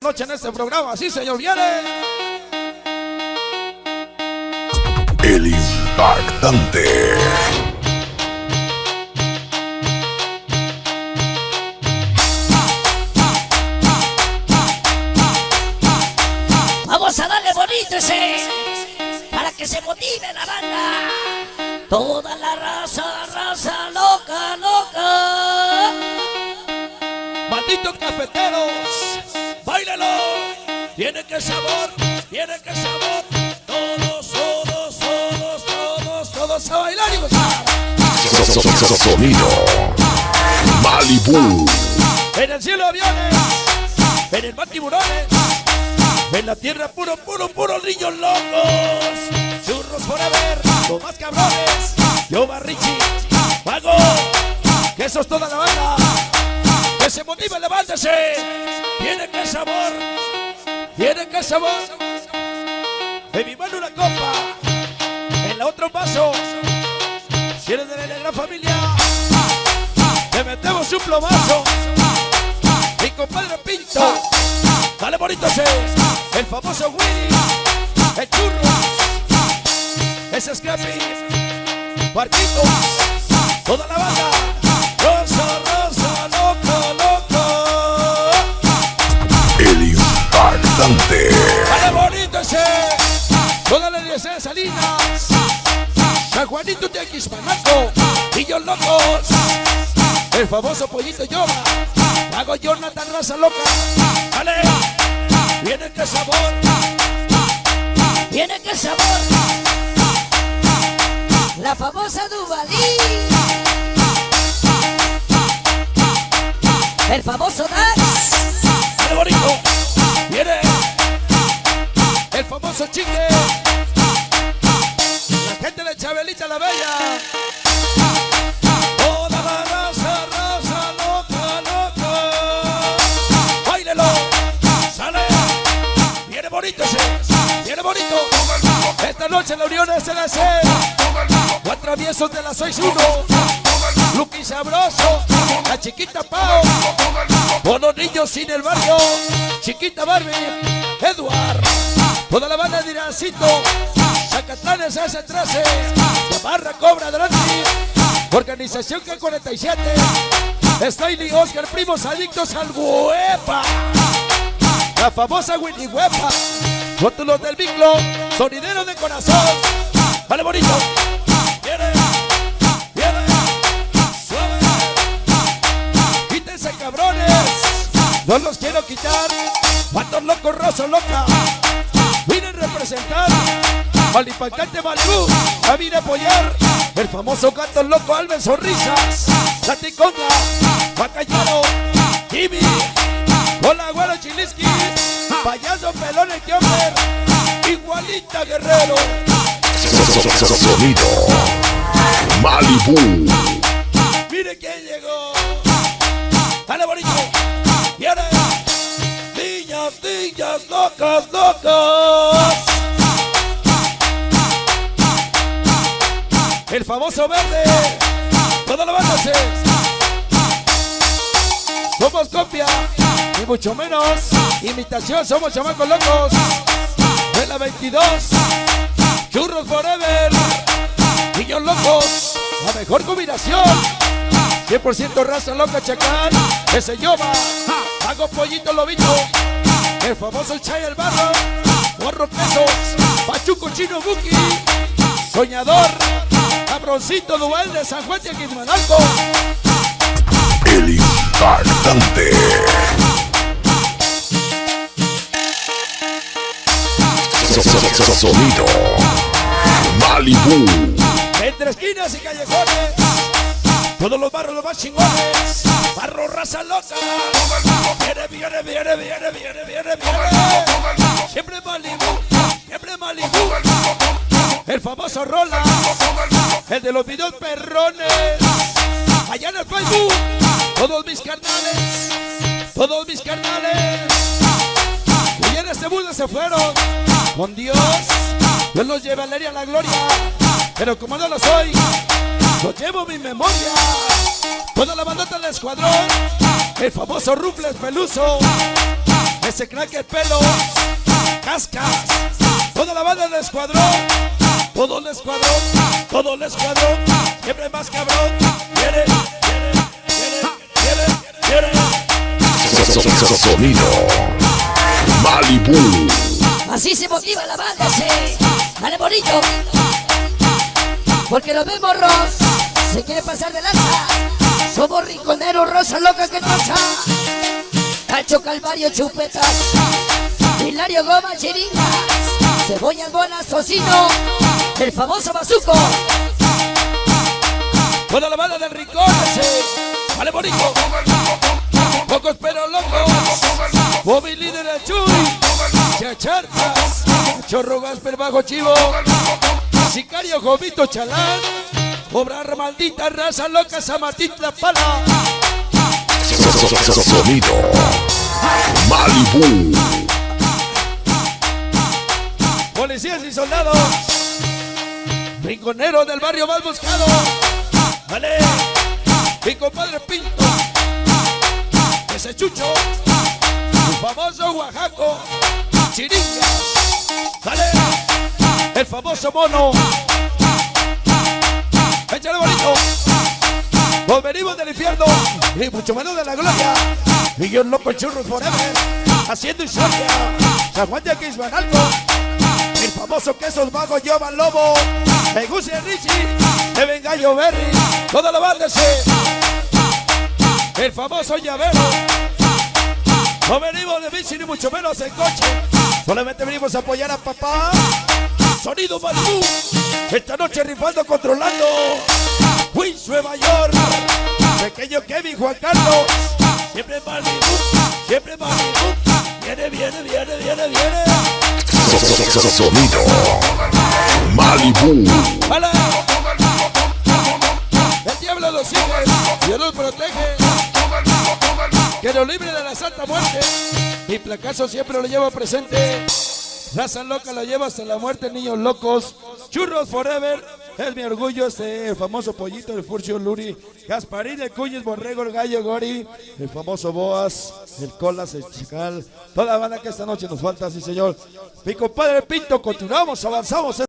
noche en este programa. Sí, señor, viene el impactante. Vamos a darle bonito ese, para que se motive la banda. Toda la raza loca, loca. Malditos cafeteros, báilalo. Tiene que sabor, tiene que sabor. Todos a bailar y gozar. Sonido Malibu. En el cielo aviones, en el mar tiburones, en la tierra puro niños locos. Churros forever, los más cabrones. Yo Richie, Pago, que eso es toda la banda. Que se motive, levántese. Tiene que sabor, tiene que sabor. En mi mano una copa, en la otra un vaso. Si eres de la gran familia, te metemos un plomazo. Mi compadre Pinto, dale bonito ese, el famoso Willy, el churro, ese Scrappy, Marquito, toda la banda. Rosa, loco. El impactante. Dale bonito ese, toda la iglesia de Salinas, San Juanito de Aquismanaco, niños locos, el famoso Pollito Yoba, hago Jonathan Raza Loca. Dale, viene que sabor, Viene que sabor. La famosa Duvalí. El famoso Dax. dale bonito, viene el famoso Chique, la gente de Chabelita la Bella. Toda la raza loca. Báilelo, sale, viene bonito ese, viene bonito. Esta noche la unión es el hacer. Cuatro traviesos de la 6-1. Luqui Sabroso, la chiquita Pau, con los niños sin el barrio, chiquita Barbie, Eduard, toda la banda de Irancito, Zacatlanes S13, la barra Cobra adelante, organización K47, Stanley Oscar, primos adictos al huepa, la famosa Winnie Huepa, rótulos del Biclo, sonidero de corazón, vale bonito, viene, suave, quítense cabrones, no los quiero quitar, cuantos locos, Rosa Loca, vienen a representar, al impactante Malibu, a venir a apoyar, el famoso gato loco Alben Sonrisas, la Ticonga, Bacallero, Jimmy, hola Güero Chiliski, payaso pelón el Kiomer, igualita Guerrero. Sonido Malibu. Mire quién llegó. Dale bonito. Viene. Niñas locas. El famoso verde. Toda la banda se. Somos copia. Y mucho menos imitación. Somos chamacos locos. De la 22. Churros Forever, niños locos, la mejor combinación, 100% raza loca chacal, ese Yoba, hago Pollito Lobito, el famoso El Chay El Barro, Morro Pesos, Pachuco Chino Buki, Soñador, Cabroncito Duval de San Juan de Aquismanalco. El impactante. Sonido Malibu. Entre esquinas y callejones, todos los barrios los más chingones, barro Raza Loca, viene, siempre Malibu, el famoso Rola, el de los videos perrones, allá en el Facebook, todos mis carnales, y en este mundo se fueron, con Dios los llevaría a la gloria, pero como no lo soy, lo llevo en mi memoria. Toda la bandota del escuadrón, el famoso Rufles Peluso, ese crack el pelo, Cascas, toda la banda del escuadrón, todo el escuadrón, todo el escuadrón, siempre más cabrón, quiere. Sonido Malibu. Así se motiva la banda, sí. Dale bonito. Porque los vemos morros se quiere pasar de lanza. Somos rinconeros, rosa loca que traza. Cacho Calvario, chupetas. Hilario Goma, chiringas. Cebollas, bolas, tocino. El famoso bazuco. Toda la banda del rincón, sí. Dale bonito. Pocos pero locos. Bobby líder el Chuy. Chacharcas. Chorro Gasper bajo chivo. Sicario Jovito Chalán. Obra maldita, raza loca, Samatitla Pala. Sonido Malibu. Policías y soldados. Rinconero del barrio más buscado. Vale. Mi compadre Pinto. Ese Chucho. El famoso Oaxaco. Chiringas. Vale. El famoso mono. Échale bonito. Nos venimos del infierno y mucho menos de la gloria. Millón loco churros forever. Haciendo historia. San Juan de Quisbanalco. El famoso quesos bajos lleva lobo. Me gusta Richie. De Vengallo Berry. Toda la banda se. El famoso llavero. No venimos de bici ni mucho menos en coche. Solamente venimos a apoyar a papá. Sonido Malibu. Esta noche rifando, controlando. Queens, Nueva York. Pequeño Kevin, Juan Carlos. Siempre Malibu. Siempre Malibu. Viene. Sonido Malibu. ¡Hala! El diablo los sigue. Dios los protege. Que nos libre de la santa muerte. Mi placazo siempre lo lleva presente. Raza loca la lleva hasta la muerte, niños locos. Churros forever. Es mi orgullo el famoso pollito, el Furcio Luri. Gasparín, el Cuñiz, Borrego, el Gallo Gori. El famoso Boas, el Colas, el Chical. Toda la banda que esta noche nos falta, sí señor. Mi compadre Pinto, continuamos, avanzamos.